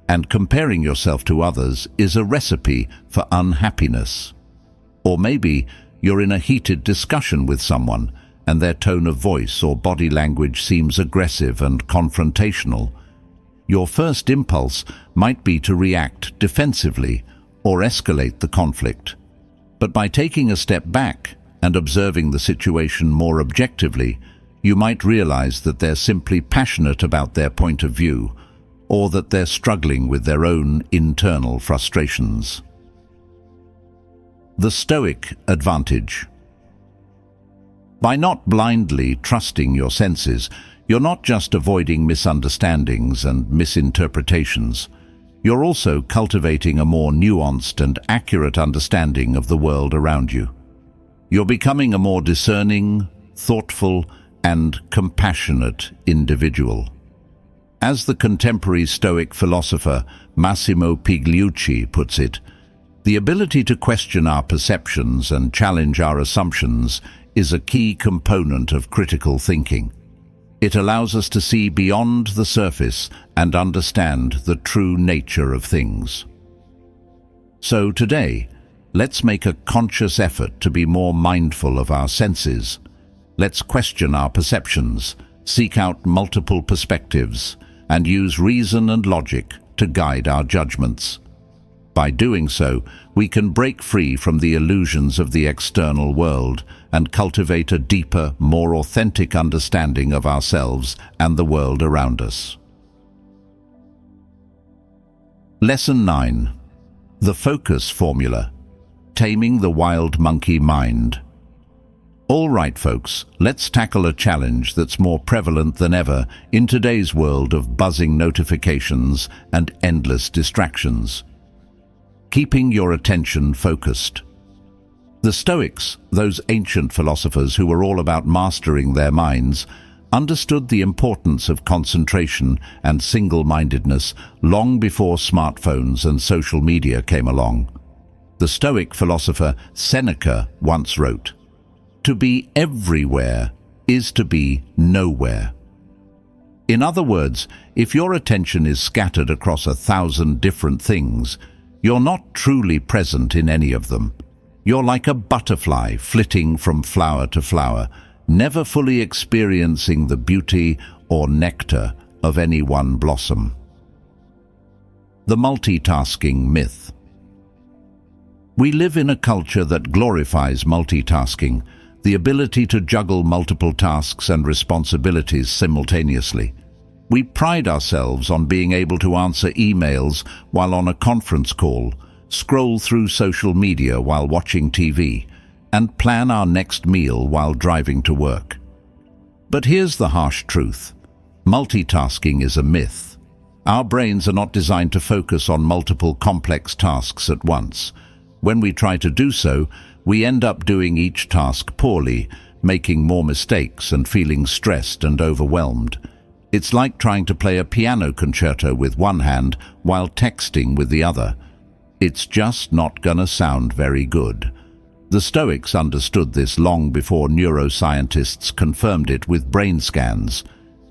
and comparing yourself to others is a recipe for unhappiness. Or maybe you're in a heated discussion with someone, and their tone of voice or body language seems aggressive and confrontational. Your first impulse might be to react defensively or escalate the conflict. But by taking a step back and observing the situation more objectively, you might realize that they're simply passionate about their point of view, or that they're struggling with their own internal frustrations. The Stoic advantage. By not blindly trusting your senses, you're not just avoiding misunderstandings and misinterpretations. You're also cultivating a more nuanced and accurate understanding of the world around you. You're becoming a more discerning, thoughtful, and compassionate individual. As the contemporary Stoic philosopher Massimo Pigliucci puts it, the ability to question our perceptions and challenge our assumptions is a key component of critical thinking. It allows us to see beyond the surface and understand the true nature of things. So today, let's make a conscious effort to be more mindful of our senses. Let's question our perceptions, seek out multiple perspectives, and use reason and logic to guide our judgments. By doing so, we can break free from the illusions of the external world and cultivate a deeper, more authentic understanding of ourselves and the world around us. Lesson 9. The Focus Formula. Taming the Wild Monkey Mind. All right, folks, let's tackle a challenge that's more prevalent than ever in today's world of buzzing notifications and endless distractions. Keeping your attention focused. The Stoics, those ancient philosophers who were all about mastering their minds, understood the importance of concentration and single-mindedness long before smartphones and social media came along. The Stoic philosopher Seneca once wrote, "To be everywhere is to be nowhere." In other words, if your attention is scattered across 1,000 different things, you're not truly present in any of them. You're like a butterfly flitting from flower to flower, never fully experiencing the beauty or nectar of any one blossom. The multitasking myth. We live in a culture that glorifies multitasking, the ability to juggle multiple tasks and responsibilities simultaneously. We pride ourselves on being able to answer emails while on a conference call, scroll through social media while watching TV, and plan our next meal while driving to work. But here's the harsh truth. Multitasking is a myth. Our brains are not designed to focus on multiple complex tasks at once. When we try to do so, we end up doing each task poorly, making more mistakes and feeling stressed and overwhelmed. It's like trying to play a piano concerto with one hand while texting with the other. It's just not gonna sound very good. The Stoics understood this long before neuroscientists confirmed it with brain scans.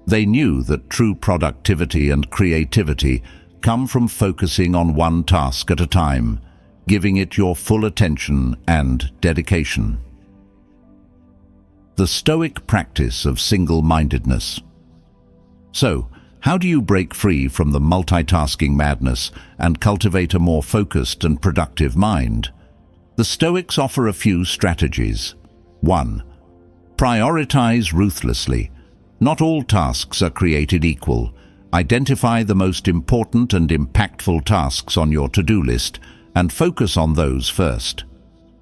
They knew that true productivity and creativity come from focusing on one task at a time, giving it your full attention and dedication. The Stoic practice of single-mindedness. So, how do you break free from the multitasking madness and cultivate a more focused and productive mind? The Stoics offer a few strategies. 1. Prioritize ruthlessly. Not all tasks are created equal. Identify the most important and impactful tasks on your to-do list and focus on those first.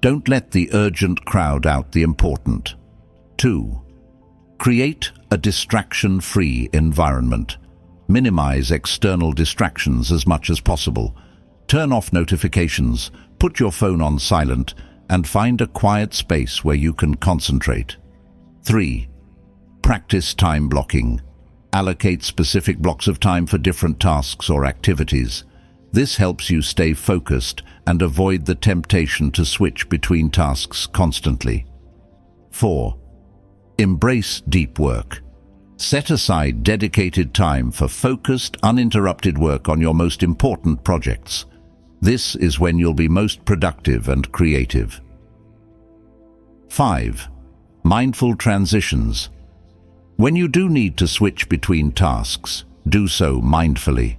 Don't let the urgent crowd out the important. 2. Create a distraction-free environment. Minimize external distractions as much as possible. Turn off notifications, put your phone on silent, and find a quiet space where you can concentrate. 3. Practice time blocking. Allocate specific blocks of time for different tasks or activities. This helps you stay focused and avoid the temptation to switch between tasks constantly. 4. Embrace deep work. Set aside dedicated time for focused, uninterrupted work on your most important projects. This is when you'll be most productive and creative. 5. Mindful transitions. When you do need to switch between tasks, do so mindfully.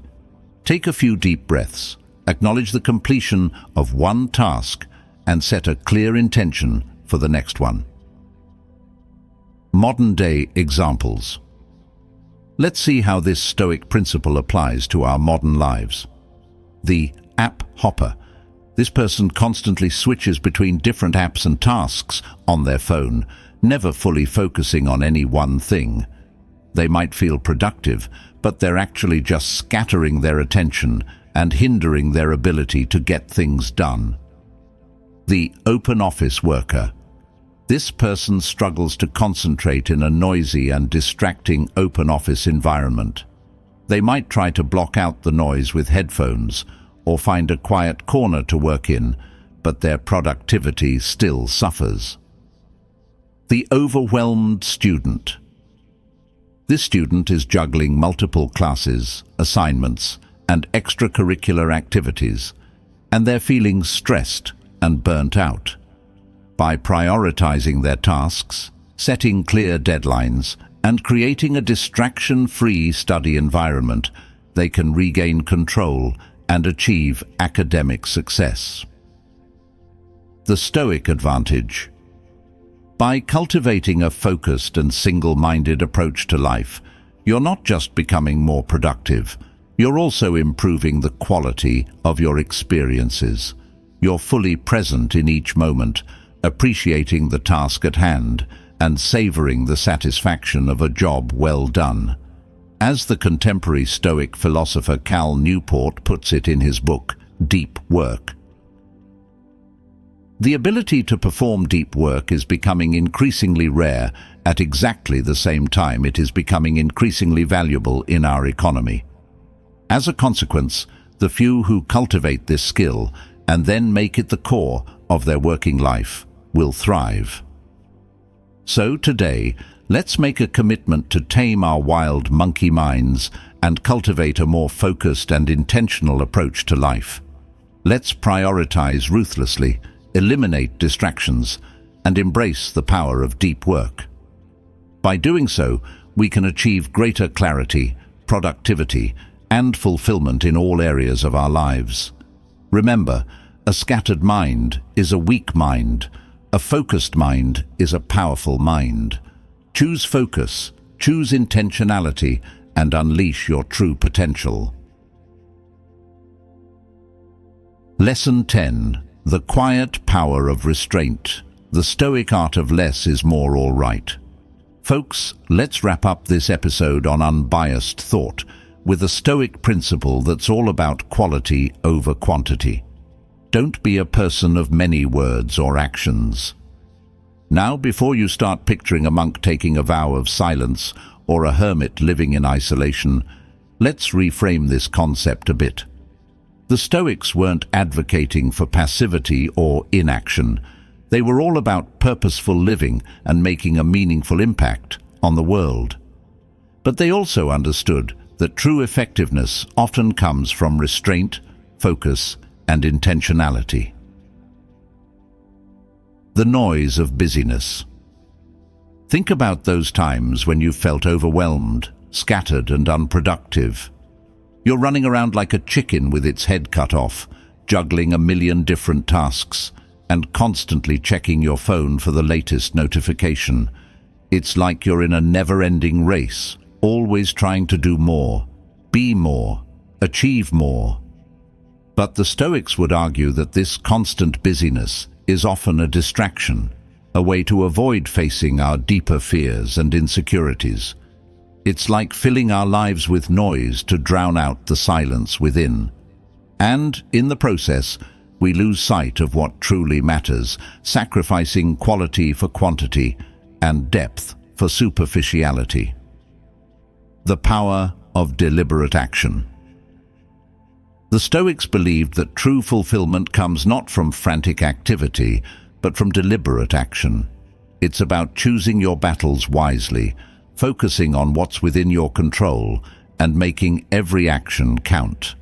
Take a few deep breaths, acknowledge the completion of one task, and set a clear intention for the next one. Modern-day examples. Let's see how this Stoic principle applies to our modern lives. The app hopper. This person constantly switches between different apps and tasks on their phone, never fully focusing on any one thing. They might feel productive, but they're actually just scattering their attention and hindering their ability to get things done. The open office worker. This person struggles to concentrate in a noisy and distracting open office environment. They might try to block out the noise with headphones or find a quiet corner to work in, but their productivity still suffers. The overwhelmed student. This student is juggling multiple classes, assignments, and extracurricular activities, and they're feeling stressed and burnt out. By prioritizing their tasks, setting clear deadlines, and creating a distraction-free study environment, they can regain control and achieve academic success. The Stoic advantage. By cultivating a focused and single-minded approach to life, you're not just becoming more productive, you're also improving the quality of your experiences. You're fully present in each moment, appreciating the task at hand and savoring the satisfaction of a job well done. As the contemporary Stoic philosopher Cal Newport puts it in his book, Deep Work. The ability to perform deep work is becoming increasingly rare. At exactly the same time, it is becoming increasingly valuable in our economy. As a consequence, the few who cultivate this skill and then make it the core of their working life will thrive. So today, let's make a commitment to tame our wild monkey minds and cultivate a more focused and intentional approach to life. Let's prioritize ruthlessly, eliminate distractions, and embrace the power of deep work. By doing so, we can achieve greater clarity, productivity, and fulfillment in all areas of our lives. Remember, a scattered mind is a weak mind. A focused mind is a powerful mind. Choose focus, choose intentionality, and unleash your true potential. Lesson 10. The quiet power of restraint. The Stoic art of less is more, all right. Folks, let's wrap up this episode on Unbiased Thought with a Stoic principle that's all about quality over quantity. Don't be a person of many words or actions. Now, before you start picturing a monk taking a vow of silence or a hermit living in isolation, let's reframe this concept a bit. The Stoics weren't advocating for passivity or inaction. They were all about purposeful living and making a meaningful impact on the world. But they also understood that true effectiveness often comes from restraint, focus, and intentionality. The noise of busyness. Think about those times when you felt overwhelmed, scattered, and unproductive. You're running around like a chicken with its head cut off, juggling a million different tasks, and constantly checking your phone for the latest notification. It's like you're in a never-ending race, always trying to do more, be more, achieve more. But the Stoics would argue that this constant busyness is often a distraction, a way to avoid facing our deeper fears and insecurities. It's like filling our lives with noise to drown out the silence within. And, in the process, we lose sight of what truly matters, sacrificing quality for quantity and depth for superficiality. The power of deliberate action. The Stoics believed that true fulfillment comes not from frantic activity, but from deliberate action. It's about choosing your battles wisely, focusing on what's within your control, and making every action count.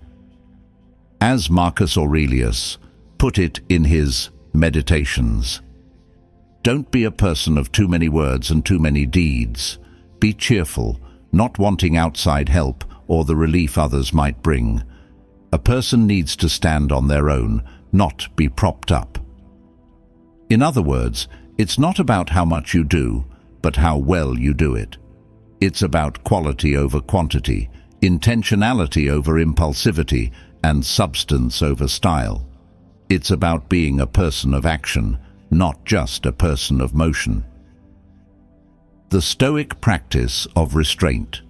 As Marcus Aurelius put it in his Meditations, "Don't be a person of too many words and too many deeds. Be cheerful, not wanting outside help or the relief others might bring. A person needs to stand on their own, not be propped up." In other words, it's not about how much you do, but how well you do it. It's about quality over quantity, intentionality over impulsivity, and substance over style. It's about being a person of action, not just a person of motion. The Stoic practice of restraint.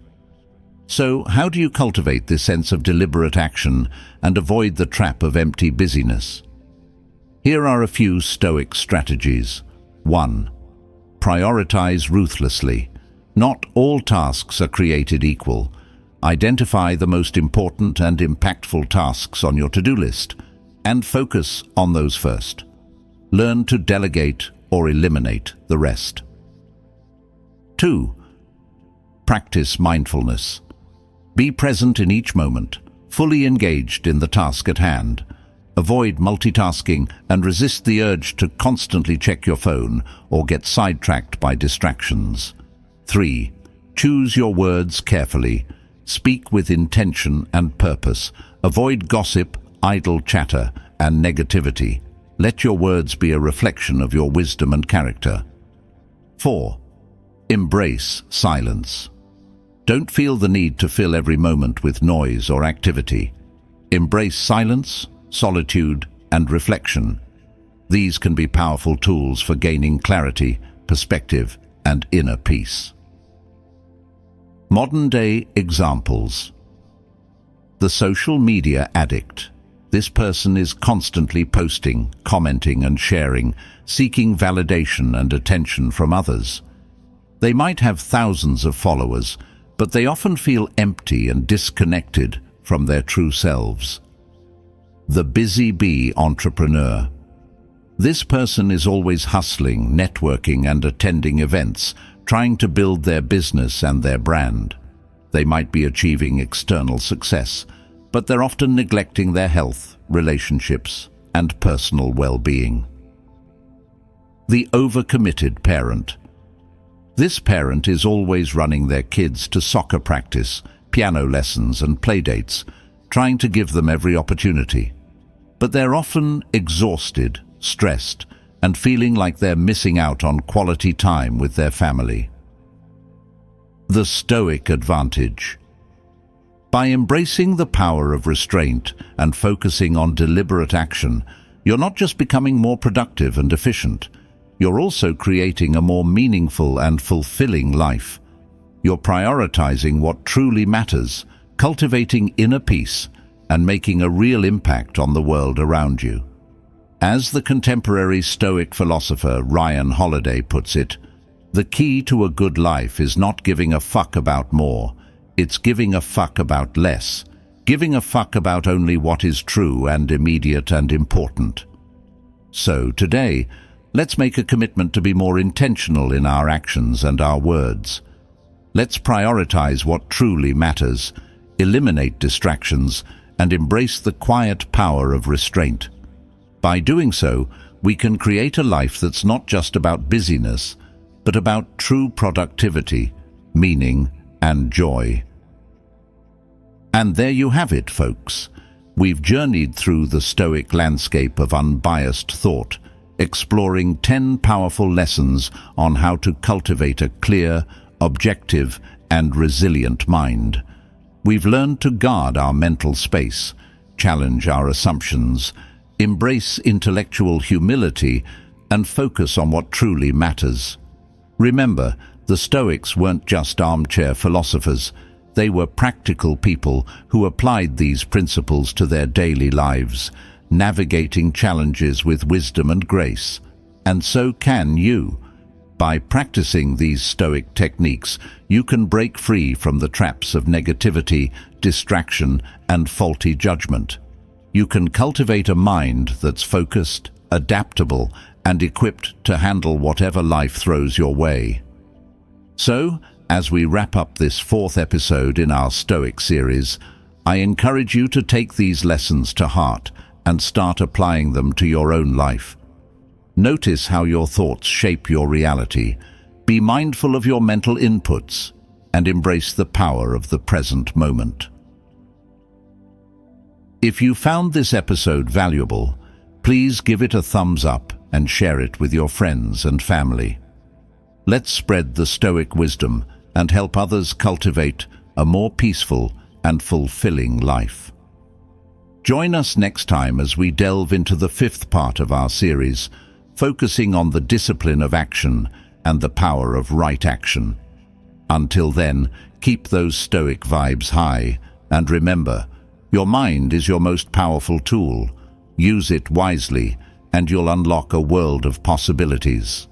So, how do you cultivate this sense of deliberate action and avoid the trap of empty busyness? Here are a few Stoic strategies. 1. Prioritize ruthlessly. Not all tasks are created equal. Identify the most important and impactful tasks on your to-do list and focus on those first. Learn to delegate or eliminate the rest. 2. Practice mindfulness. Be present in each moment, fully engaged in the task at hand. Avoid multitasking and resist the urge to constantly check your phone or get sidetracked by distractions. 3. Choose your words carefully. Speak with intention and purpose. Avoid gossip, idle chatter, and negativity. Let your words be a reflection of your wisdom and character. 4. Embrace silence. Don't feel the need to fill every moment with noise or activity. Embrace silence, solitude, and reflection. These can be powerful tools for gaining clarity, perspective, and inner peace. Modern-day examples. The social media addict. This person is constantly posting, commenting, and sharing, seeking validation and attention from others. They might have thousands of followers, but they often feel empty and disconnected from their true selves. The busy bee entrepreneur. This person is always hustling, networking, and attending events, trying to build their business and their brand. They might be achieving external success, but they're often neglecting their health, relationships, and personal well-being. The overcommitted parent. This parent is always running their kids to soccer practice, piano lessons, and playdates, trying to give them every opportunity. But they're often exhausted, stressed, and feeling like they're missing out on quality time with their family. The Stoic advantage. By embracing the power of restraint and focusing on deliberate action, you're not just becoming more productive and efficient, you're also creating a more meaningful and fulfilling life. You're prioritizing what truly matters, cultivating inner peace, and making a real impact on the world around you. As the contemporary Stoic philosopher Ryan Holiday puts it, the key to a good life is not giving a fuck about more, it's giving a fuck about less, giving a fuck about only what is true and immediate and important. So today, let's make a commitment to be more intentional in our actions and our words. Let's prioritize what truly matters, eliminate distractions, and embrace the quiet power of restraint. By doing so, we can create a life that's not just about busyness, but about true productivity, meaning, and joy. And there you have it, folks. We've journeyed through the Stoic landscape of unbiased thought, exploring 10 powerful lessons on how to cultivate a clear, objective, and resilient mind. We've learned to guard our mental space, challenge our assumptions, embrace intellectual humility, and focus on what truly matters. Remember, the Stoics weren't just armchair philosophers. They were practical people who applied these principles to their daily lives, navigating challenges with wisdom and grace. And so can you. By practicing these Stoic techniques, you can break free from the traps of negativity, distraction, and faulty judgment. You can cultivate a mind that's focused, adaptable, and equipped to handle whatever life throws your way. So, as we wrap up this 4th episode in our Stoic series, I encourage you to take these lessons to heart and start applying them to your own life. Notice how your thoughts shape your reality. Be mindful of your mental inputs and embrace the power of the present moment. If you found this episode valuable, please give it a thumbs up and share it with your friends and family. Let's spread the Stoic wisdom and help others cultivate a more peaceful and fulfilling life. Join us next time as we delve into the fifth part of our series, focusing on the discipline of action and the power of right action. Until then, keep those Stoic vibes high, and remember, your mind is your most powerful tool. Use it wisely, and you'll unlock a world of possibilities.